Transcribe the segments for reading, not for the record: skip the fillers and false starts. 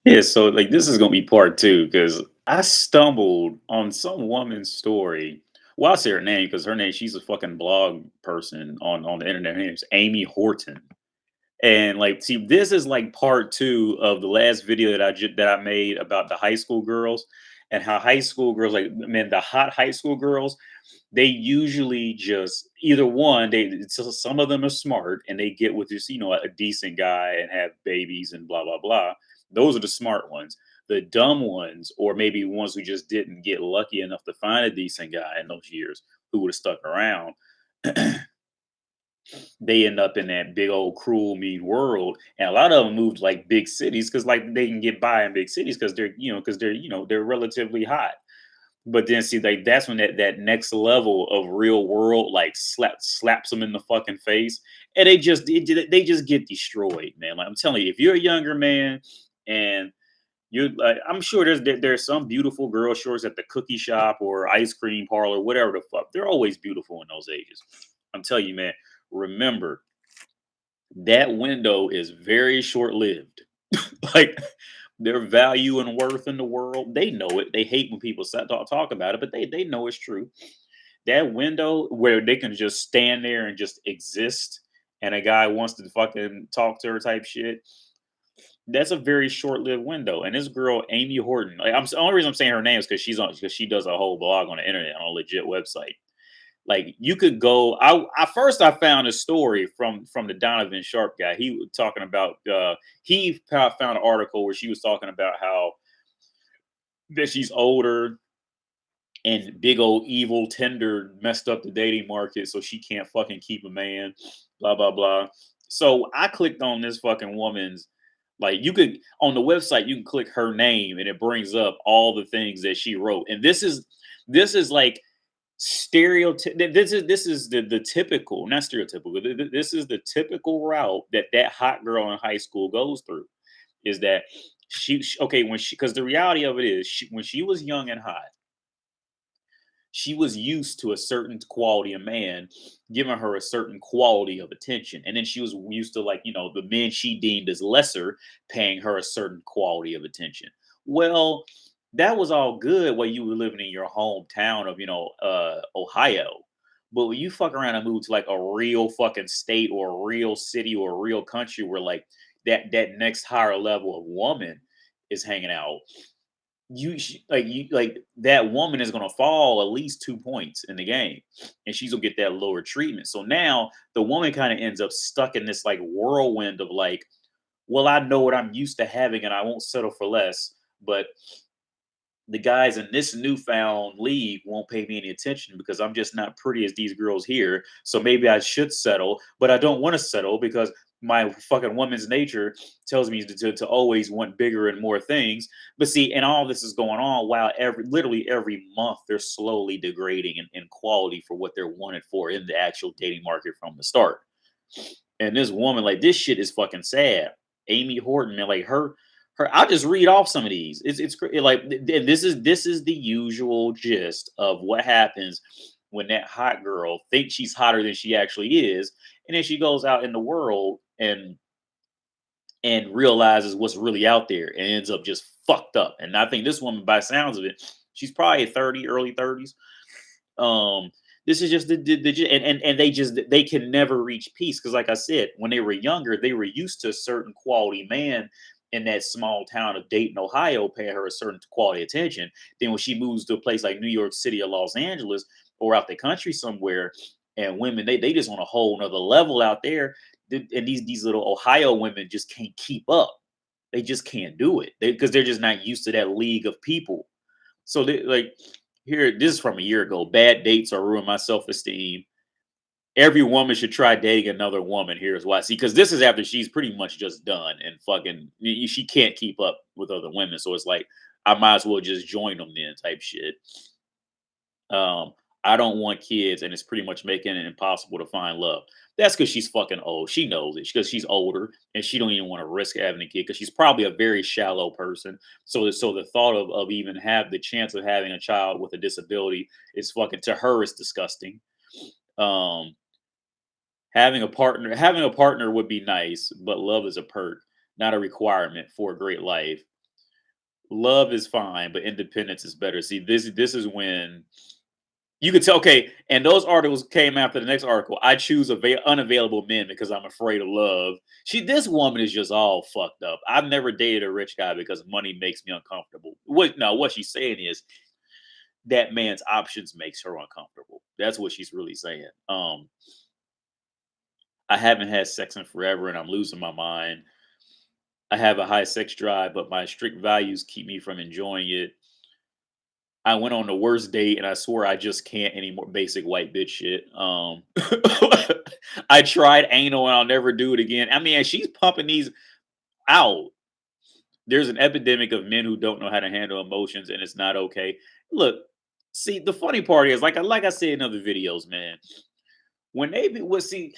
Yeah, so like this is gonna be part two because I stumbled on some woman's story. Well, I'll say her name because her name, she's a fucking blog person on the internet. Her name's Amy Horton. And like, see, this is like part two of the last video that I made about the high school girls and how high school girls, like, man, the hot high school girls, they usually just either one, so some of them are smart and they get with this, a decent guy and have babies and blah blah blah. Those are the smart ones. The dumb ones, or maybe ones who just didn't get lucky enough to find a decent guy in those years who would have stuck around, they end up in that big old cruel mean world, and a lot of them moved like big cities because like they can get by in big cities because they're relatively hot. But then see, like that's when that next level of real world like slaps them in the fucking face, and they just get destroyed, man. Like I'm telling you, if you're a younger man and you like, I'm sure there's some beautiful girl shorts at the cookie shop or ice cream parlor, whatever the fuck. They're always beautiful in those ages. I'm telling you, man. Remember, that window is very short lived. Like their value and worth in the world, they know it. They hate when people talk about it, but they know it's true. That window where they can just stand there and just exist, and a guy wants to fucking talk to her type shit. That's a very short-lived window. And this girl, Amy Horton, like the only reason I'm saying her name is because she does a whole blog on the internet on a legit website. Like you could go. I first I found a story from the Donovan Sharp guy. He was talking about found an article where she was talking about how that she's older and big old evil Tinder messed up the dating market, so she can't fucking keep a man. Blah blah blah. So I clicked on this fucking woman's, like, you could on the website you can click her name and it brings up all the things that she wrote, and this is like stereotype. This is the typical, not stereotypical. This is the typical route that hot girl in high school goes through. Is that okay when she, because the reality of it is when she was young and hot, she was used to a certain quality of man giving her a certain quality of attention, and then she was used to, like, the men she deemed as lesser paying her a certain quality of attention. Well, that was all good while you were living in your hometown of Ohio, but when you fuck around and move to like a real fucking state or a real city or a real country where like that next higher level of woman is hanging out, like that woman is going to fall at least 2 points in the game, and she's gonna get that lower treatment. So now the woman kind of ends up stuck in this like whirlwind of like, well, I know what I'm used to having and I won't settle for less, but the guys in this newfound league won't pay me any attention because I'm just not pretty as these girls here. So maybe I should settle, but I don't want to settle because my fucking woman's nature tells me to always want bigger and more things. But see, and all this is going on while literally every month they're slowly degrading in quality for what they're wanted for in the actual dating market from the start. And this woman, like, this shit is fucking sad. Amy Horton, man, like her. I'll just read off some of these. Like this is the usual gist of what happens when that hot girl thinks she's hotter than she actually is, and then she goes out in the world and realizes what's really out there and ends up just fucked up. And I think this woman, by sounds of it, she's probably 30, early 30s. um, this is just and they can never reach peace because, like I said, when they were younger, they were used to a certain quality man in that small town of Dayton, Ohio, paying her a certain quality attention. Then when she moves to a place like New York City or Los Angeles or out the country somewhere, and women they just on a whole nother level out there, and these little Ohio women just can't keep up. They just can't do it because they're just not used to that league of people. So they like here, this is from a year ago. Bad dates are ruin my self-esteem. Every woman should try dating another woman. Here's why. See, because this is after she's pretty much just done and fucking she can't keep up with other women. So it's like I might as well just join them then type shit. Um, I don't want kids, and it's pretty much making it impossible to find love. That's because she's fucking old. She knows it because she's older, and she don't even want to risk having a kid because she's probably a very shallow person. So the thought of even have the chance of having a child with a disability is fucking, to her, it's disgusting. Um, having a partner would be nice, but love is a perk, not a requirement for a great life. love is fine, but independence is better. See, this is when you could tell. Okay, and those articles came after the next article. I choose unavailable men because I'm afraid of love. This woman is just all fucked up. I've never dated a rich guy because money makes me uncomfortable. What she's saying is that man's options makes her uncomfortable. That's what she's really saying. I haven't had sex in forever and I'm losing my mind. I have a high sex drive, but my strict values keep me from enjoying it. I went on the worst date and I swear I just can't anymore. Basic white bitch shit. I tried anal and I'll never do it again. I mean, she's pumping these out. There's an epidemic of men who don't know how to handle emotions and it's not okay. Look, see, the funny part is like I said in other videos, man. When they be well, see,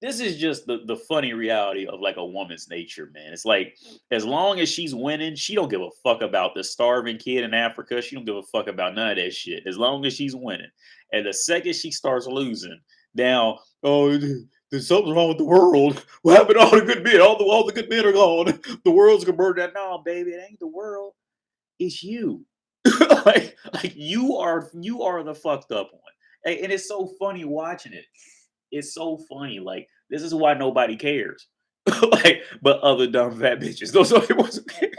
this is just the funny reality of like a woman's nature, man. It's like as long as she's winning, she don't give a fuck about the starving kid in Africa. She don't give a fuck about none of that shit. As long as she's winning, and the second she starts losing, now there's something wrong with the world. What happened to all the good men? All the good men are gone. The world's gonna burn down. No, baby, it ain't the world. It's you. like you are the fucked up one, and it's so funny watching it. It's so funny. Like this is why nobody cares. Like, but other dumb fat bitches. Those are the ones who care.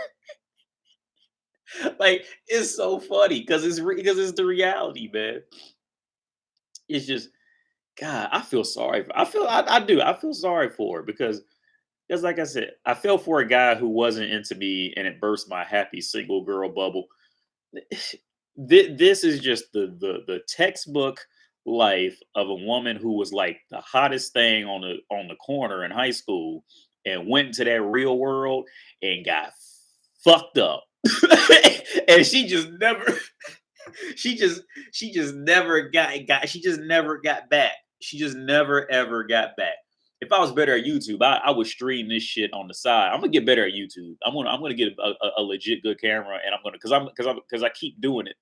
Like it's so funny because because it's the reality, man. It's just God. I feel sorry. I do. I feel sorry for her because just like I said, I fell for a guy who wasn't into me, and it burst my happy single girl bubble. This is just the textbook life of a woman who was like the hottest thing on the corner in high school and went into that real world and got fucked up. And she just she just never got she just never got back. She just never ever got back. If I was better at YouTube, I would stream this shit on the side. I'm gonna get better at YouTube. I'm gonna get a legit good camera, and I'm gonna because I keep doing it,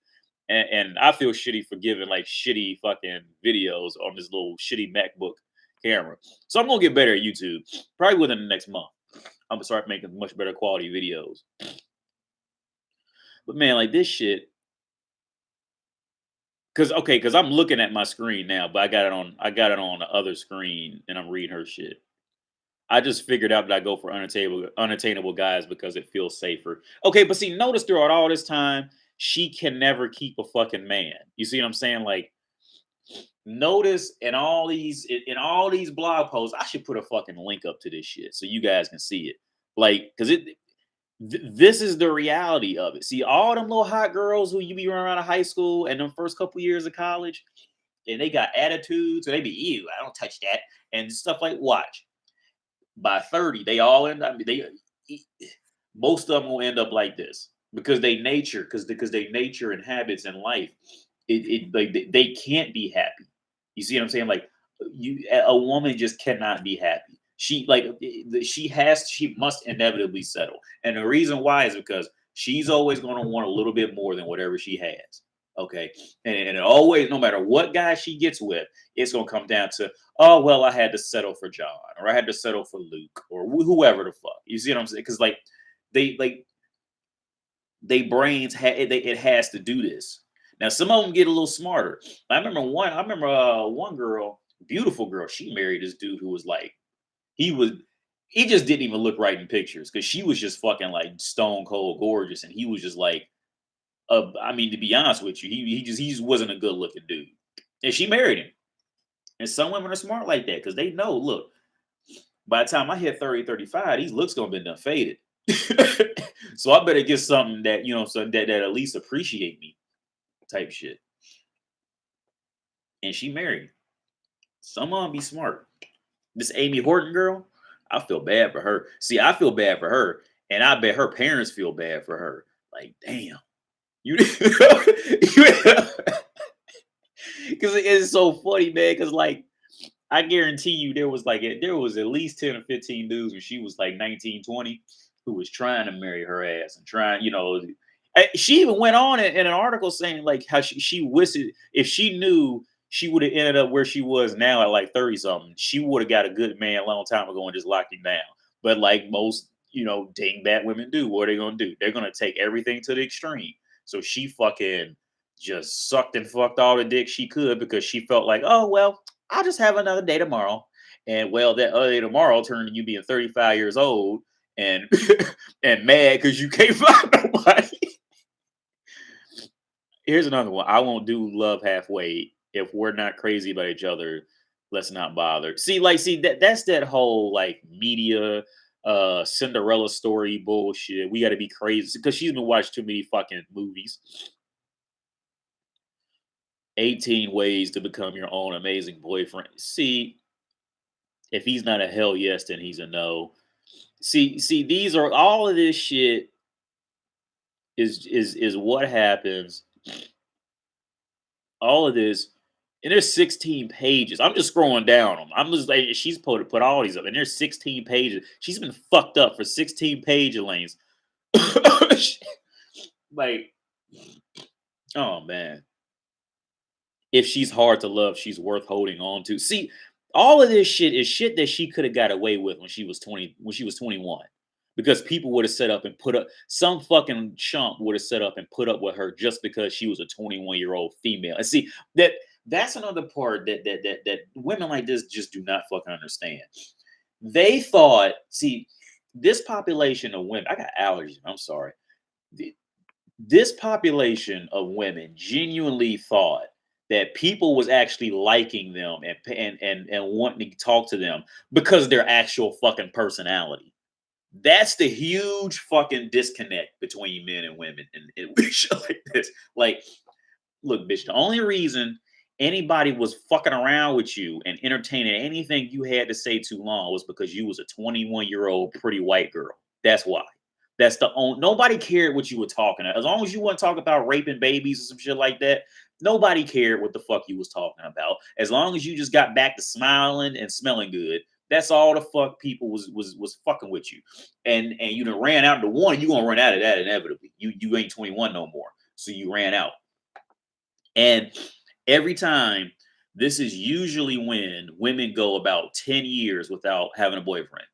and I feel shitty for giving like shitty fucking videos on this little shitty MacBook camera. So I'm gonna get better at YouTube. Probably within the next month, I'm gonna start making much better quality videos. But man, like this shit, because I'm looking at my screen now, but I got it on the other screen, and I'm reading her shit. I just figured out that I go for unattainable guys because it feels safer. Okay, but see, notice throughout all this time, she can never keep a fucking man. You see what I'm saying? Like, notice in all these blog posts, I should put a fucking link up to this shit so you guys can see it. Like, because this is the reality of it. See, all them little hot girls who you be running around of high school and them first couple years of college, and they got attitudes, or they be you, I don't touch that, and stuff like watch by 30, they all end up most of them will end up like this because they nature and habits in life. Like they can't be happy. You see what I'm saying? Like a woman just cannot be happy. She must inevitably settle. And the reason why is because she's always going to want a little bit more than whatever she has. Okay. And it always, no matter what guy she gets with, it's going to come down to, oh, well, I had to settle for John, or I had to settle for Luke, or whoever the fuck. You see what I'm saying? Because they they brains it has to do this. Now some of them get a little smarter. I remember one girl, beautiful girl, she married this dude who was like, he was he just didn't even look right in pictures because she was just fucking like stone cold gorgeous, and he was just like, I mean, to be honest with you, he just wasn't a good looking dude, and she married him. And some women are smart like that because they know, look, by the time I hit 30, 35, these looks gonna be done faded. So I better get something that so that at least appreciate me, type shit. And she married. Some of them be smart. This Amy Horton girl, I feel bad for her. See, I feel bad for her, and I bet her parents feel bad for her. Like, damn, you, because it's so funny, man. Because like, I guarantee you, there was at least 10 or 15 dudes when she was like 19, 20, who was trying to marry her ass and trying. She even went on in an article saying like how she wishes if she knew she would have ended up where she was now at like 30 something, she would have got a good man a long time ago and just locked him down. But like most, dingbat women do. What are they gonna do? They're gonna take everything to the extreme. So she fucking just sucked and fucked all the dick she could because she felt like, oh well, I'll just have another day tomorrow. And well, that other day tomorrow turned into you being 35 years old and and mad because you can't find nobody. Here's another one. I won't do love halfway. If we're not crazy about each other, let's not bother. See, that's that whole like media Cinderella story bullshit. We gotta be crazy because she's been watching too many fucking movies. 18 ways to become your own amazing boyfriend. See, if he's not a hell yes, then he's a no. See, these are all of this shit is what happens. All of this, and there's 16 pages. I'm just scrolling down them. I'm just like, she's put all these up, and there's 16 pages. She's been fucked up for 16 page lanes. Like, oh man. If she's hard to love, she's worth holding on to. See, all of this shit is shit that she could have got away with when she was 20, when she was 21. Because people would have set up and put up some fucking chump would have set up and put up with her just because she was a 21-year-old female. And see, that's another part that women like this just do not fucking understand. They thought, see, this population of women, I got allergies, I'm sorry. This population of women genuinely thought that people was actually liking them and wanting to talk to them because of their actual fucking personality. That's the huge fucking disconnect between men and women and shit like this. Like, look, bitch, the only reason anybody was fucking around with you and entertaining anything you had to say too long was because you was a 21-year-old pretty white girl. That's why. That's the only. Nobody cared what you were talking about. As long as you weren't talking about raping babies or some shit like that, nobody cared what the fuck you was talking about. As long as you just got back to smiling and smelling good, that's all the fuck people was fucking with you. And you done ran out to one, you gonna run out of that inevitably. You ain't 21 no more. So you ran out. And every time, this is usually when women go about 10 years without having a boyfriend.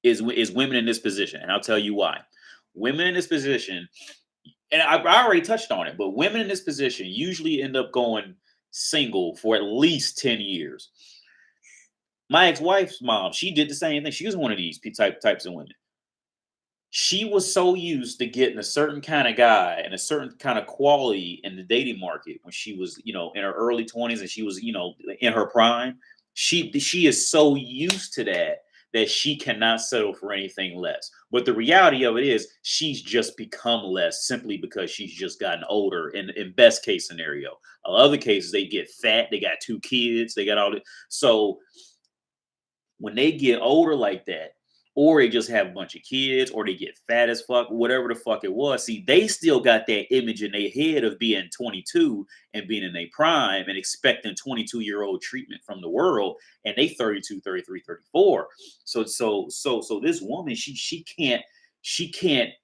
Is women in this position. And I'll tell you why. Women in this position, and I already touched on it, but women in this position usually end up going single for at least 10 years. My ex-wife's mom, she did the same thing. She was one of these types of women. She was so used to getting a certain kind of guy and a certain kind of quality in the dating market when she was, in her early 20s and she was, in her prime. She is so used to that she cannot settle for anything less. But the reality of it is she's just become less simply because she's just gotten older in best case scenario. In other cases, they get fat, they got 2 kids, they got all this. So when they get older like that, or they just have a bunch of kids, or they get fat as fuck, whatever the fuck it was. See, they still got that image in their head of being 22 and being in their prime and expecting 22-year-old treatment from the world, and they 32, 33, 34. So this woman, she can't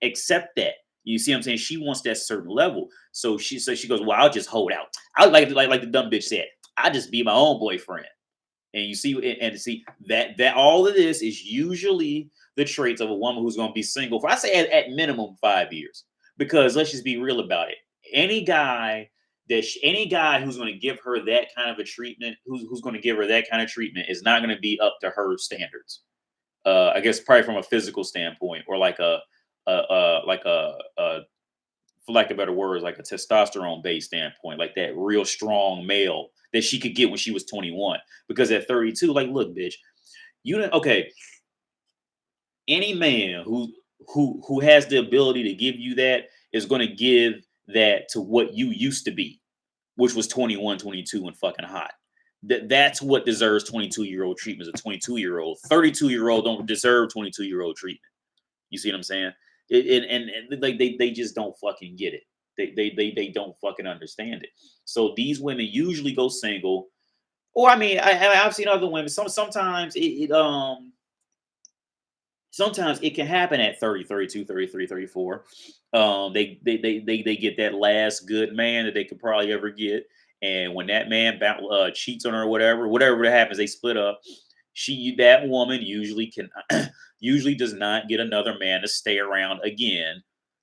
accept that. You see what I'm saying? She wants that certain level. So she goes, well, I'll just hold out. I like the dumb bitch said, I just be my own boyfriend. And you see, and see that all of this is usually the traits of a woman who's going to be single for, I say, at minimum 5 years. Because let's just be real about it. Any guy who's going to give her that kind of a treatment, who's going to give her that kind of treatment, is not going to be up to her standards. I guess probably from a physical standpoint, or like a for lack of better words, like a testosterone based standpoint, like that real strong male that she could get when she was 21. Because at 32, like, look, bitch, you didn't, okay. Any man who has the ability to give you that is going to give that to what you used to be, which was 21, 22 and fucking hot. That's what deserves 22-year-old treatment as a 22-year-old. 32-year-old don't deserve 22-year-old treatment. You see what I'm saying? And like they just don't fucking get it. They don't fucking understand it. So these women usually go single. Or I mean, I've seen other women. Sometimes sometimes it can happen at 30, 32, 33, 34. They get that last good man that they could probably ever get. And when that man cheats on her or whatever that happens, they split up. That woman usually can usually does not get another man to stay around again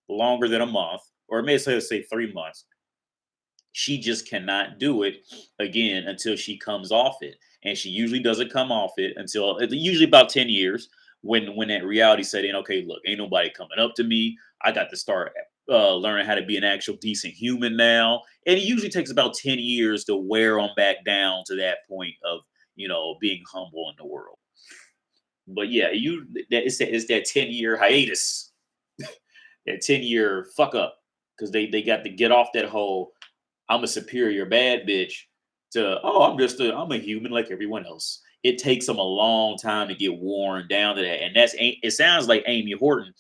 longer than a month, or may say 3 months. She just cannot do it again until she comes off it, and she usually doesn't come off it until usually about 10 years, when that reality set in. Okay, look, ain't nobody coming up to me. I got to start learning how to be an actual decent human now, and it usually takes about 10 years to wear them back down to that point of being humble in the world. But yeah, it's that 10-year hiatus, that 10-year fuck up, because they got to get off that whole I'm a superior bad bitch to, oh, I'm a human like everyone else. It takes them a long time to get worn down to that. And it sounds like Amy Horton.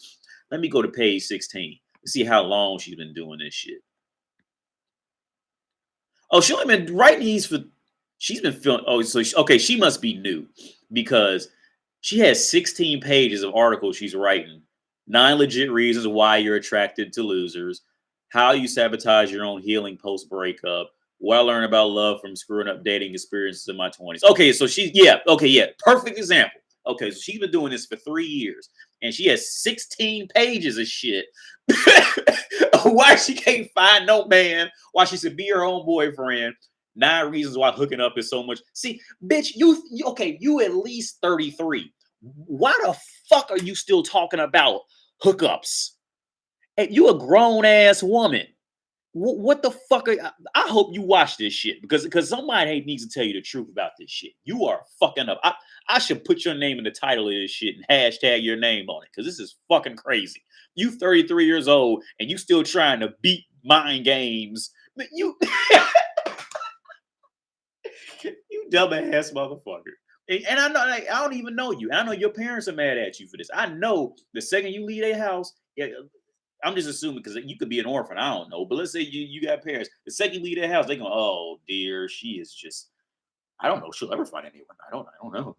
Let me go to page 16 to see how long she's been doing this shit. Oh, she only been writing these for, she's been filming. Oh, so okay, she must be new, because she has 16 pages of articles she's writing. 9 legit reasons why you're attracted to losers. How you sabotage your own healing post breakup. What I learned about love from screwing up dating experiences in my 20s. Okay, so yeah, perfect example. Okay, so she's been doing this for 3 years, and she has 16 pages of shit. Why she can't find no man? Why she should be her own boyfriend? 9 reasons why hooking up is so much. See, bitch, okay, you at least 33. Why the fuck are you still talking about hookups? And you a grown ass woman. What the fuck I hope you watch this shit, because somebody needs to tell you the truth about this shit. You are fucking up. I should put your name in the title of this shit and hashtag your name on it, because this is fucking crazy. You 33 years old and you still trying to beat mind games. But you you dumbass motherfucker. And I know, like, I don't even know you. I know your parents are mad at you for this. I know the second you leave their house, yeah, I'm just assuming, because you could be an orphan. I don't know. But let's say you got parents. The second you leave their house, they go, oh dear, she is just, I don't know. She'll ever find anyone. I don't know.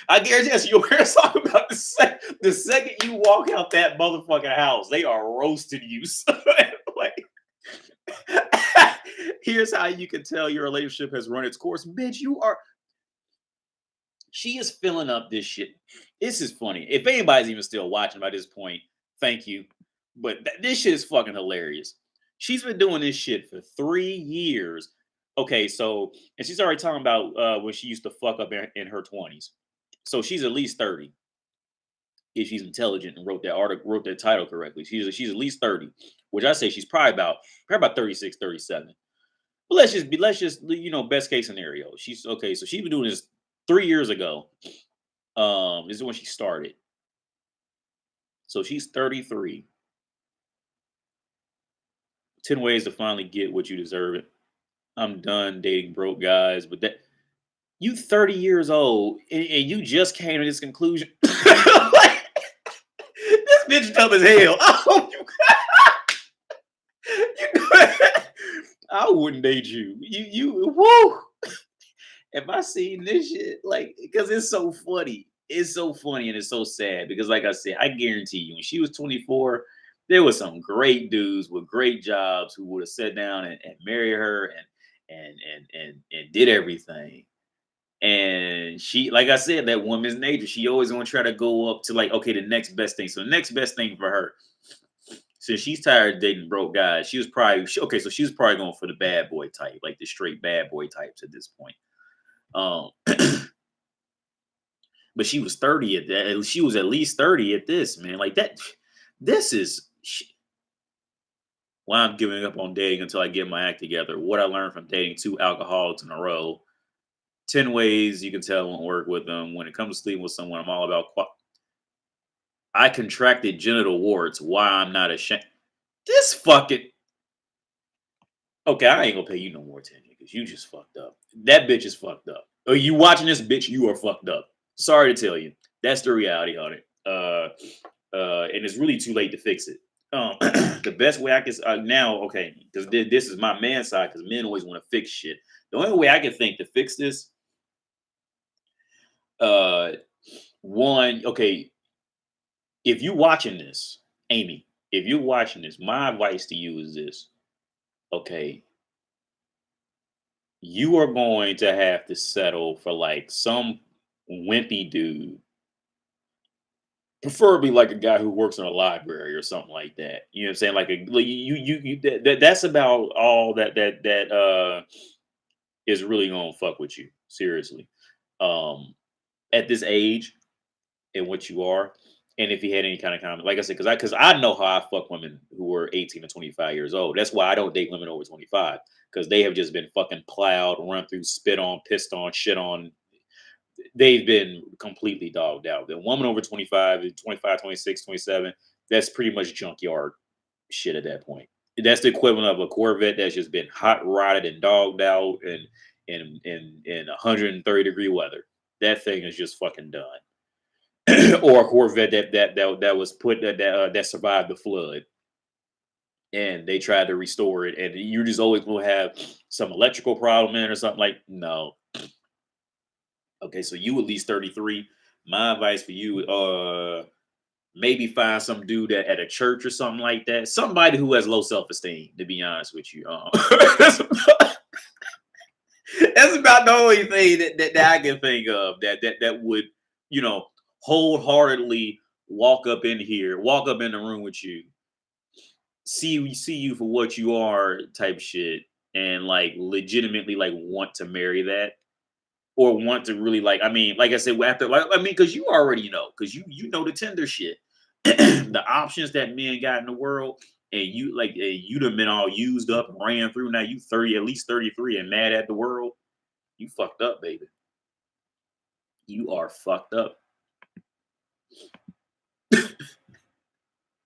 I guarantee you, your parents talk about the second you walk out that motherfucking house, they are roasting you. Like, here's how you can tell your relationship has run its course. Bitch, she is filling up this shit. This is funny. If anybody's even still watching by this point, thank you. But this shit is fucking hilarious. She's been doing this shit for 3 years. Okay, so, and she's already talking about when she used to fuck up in her 20s. So she's at least 30 if she's intelligent and wrote that title correctly. She's at least 30, which I say she's probably about 36, 37. But let's just best case scenario. She's okay, so she's been doing this 3 years ago. This is when she started. So she's 33. 10 ways to finally get what you deserve. It. I'm done dating broke guys, but that you 30 years old and you just came to this conclusion. Like, this bitch dumb as hell. Oh, I wouldn't date you. You woo. If I seen this shit, like, because it's so funny. It's so funny and it's so sad, because, like I said, I guarantee you, when she was 24, there was some great dudes with great jobs who would have sat down and married her and did everything. And she, like I said, that woman's nature. She always gonna try to go up to, like, okay, the next best thing. So the next best thing for her, since she's tired of dating broke guys, okay. So she was probably going for the bad boy type, like the straight bad boy types at this point. Um, but she was 30 at that. She was at least 30 at this, man. Like that. This is why I'm giving up on dating until I get my act together. What I learned from dating 2 alcoholics in a row. 10 ways you can tell I won't work with them. When it comes to sleeping with someone, I'm all about. I contracted genital warts. Why I'm not ashamed. This fucking. Okay, I ain't gonna pay you no more attention, because you just fucked up. That bitch is fucked up. Are you watching this, bitch? You are fucked up. Sorry to tell you. That's the reality on it. And it's really too late to fix it. The best way I can now, okay, because this is my man side, because men always want to fix shit. The only way I can think to fix this, one, okay, if you watching this, Amy, if you're watching this, my advice to you is this. Okay, you are going to have to settle for like some wimpy dude, preferably like a guy who works in a library or something like that. You know what I'm saying? Like that's about all that is really gonna fuck with you. Seriously. Um at this age and what you are. And if he had any kind of comment, like I said, because I know how I fuck women who are 18 to 25 years old. That's why I don't date women over 25 because they have just been fucking plowed, run through, spit on, pissed on, shit on. They've been completely dogged out. The woman over 25, 25, 26, 27, that's pretty much junkyard shit at that point. That's the equivalent of a Corvette that's just been hot rodded and dogged out and in 130-degree weather. That thing is just fucking done. Or a Corvette that was put that survived the flood, and they tried to restore it, and you just always will have some electrical problem in it or something like. No, okay, so you at least 33. My advice for you, maybe find some dude at a church or something like that. Somebody who has low self esteem. To be honest with you, that's about the only thing that I can think of that would, you know, wholeheartedly walk up in the room with you, see you for what you are, type shit, and like legitimately like want to marry that or want to really like. I mean, like I said, after like I mean, because you already know, because you know the Tinder shit, the options that men got in the world. And you like you done been all used up and ran through. Now you 30, at least 33, and mad at the world. You fucked up, baby. You are fucked up.